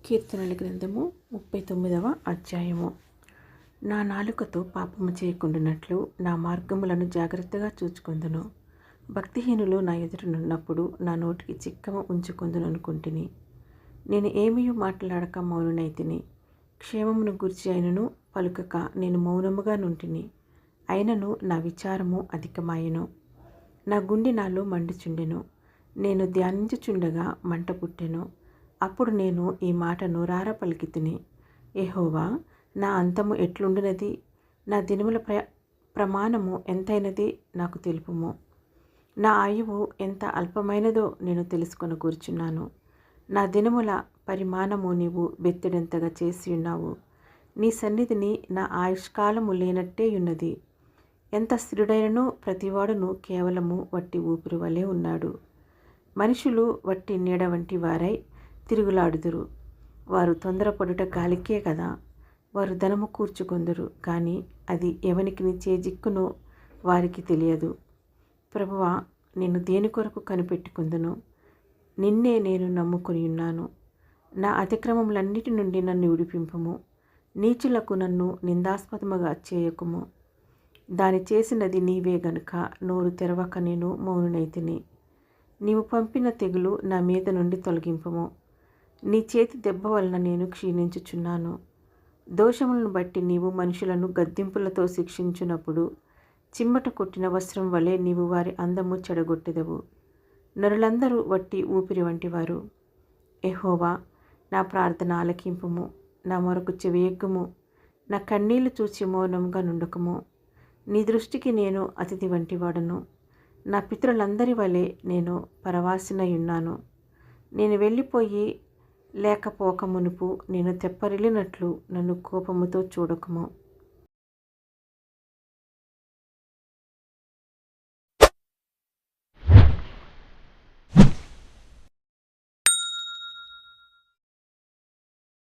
కీర్తనల గ్రంథము 39వ అధ్యాయము. నా నాలుకతో పాపము చేయకుండానట్లు నా మార్గములను జాగ్రత్తగా చూచుకొందును. భక్తిహీనులు నా ఎదుటనున్నప్పుడు నా నోటికి చిక్కము ఉంచుకొందుననుకుంటుని. నేను ఏమీయూ మాట్లాడక మౌనునైతిని. క్షేమమును గూర్చి అయినను పలుకక నేను మౌనముగా నుంటిని. అయినను నా విచారము అధికమాయెను. నా గుండె నాలో మండుచుండెను. నేను ధ్యానించుచుండగా మంట పుట్టెను. అప్పుడు నేను ఈ మాట నోరారా పలికితిని. యెహోవా, నా అంతము ఎట్లుండునది? నా దినముల ప్రమాణము ఎంతైనది నాకు తెలుపుము. నా ఆయువు ఎంత అల్పమైనదో నేను తెలుసుకొనగూర్చున్నాను. నా దినముల పరిమాణము నీవు బెత్తెడంతగా చేసి ఉన్నావు. నీ సన్నిధిని నా ఆయుష్కాలము లేనట్టే ఉన్నది. ఎంత స్థిరుడైనను ప్రతివాడును కేవలము వట్టి ఊపిరి వలె ఉన్నాడు. మనుషులు వట్టి నీడ వంటి వారై తిరుగులాడుదురు. వారు తొందరపడుట గాలికే కదా. వారు ధనము కూర్చుకొందురు, కానీ అది ఎవనికి చేజిక్కునో వారికి తెలియదు. ప్రభువా, నేను దేని కొరకు కనిపెట్టుకుందును? నిన్నే నేను నమ్ముకొని ఉన్నాను. నా అతిక్రమములన్నిటి నుండి నన్ను విడిపింపుము. నీచులకు నన్ను నిందాస్పదముగా చేయకుము. దాని చేసినది నీవే గనుక నోరు తెరవక నేను మౌనునైతిని. నీవు పంపిన తెగులు నా మీద నుండి తొలగింపుము. నీ చేతి దెబ్బ వలన నేను క్షీణించుచున్నాను. దోషములను బట్టి నీవు మనుషులను గద్దింపులతో శిక్షించునప్పుడు చిమ్మట కొట్టిన వస్త్రం వలె నీవు వారి అందము చెడగొట్టెదవు. నరులందరూ వట్టి ఊపిరి వంటివారు. యెహోవా, నా ప్రార్థన ఆలకింపుము. నా మొరకు చెవియొగ్గుము. నా కన్నీళ్లు చూచి మౌనంగా నుండకము. నీ దృష్టికి నేను అతిథి వంటివాడను. నా పితరులందరి వలె నేను పరవాసినయున్నాను. నేను వెళ్ళిపోయి లేకపోక మునుపు నేను తెప్పరిల్లినట్లు నన్ను కోపముతో చూడకము.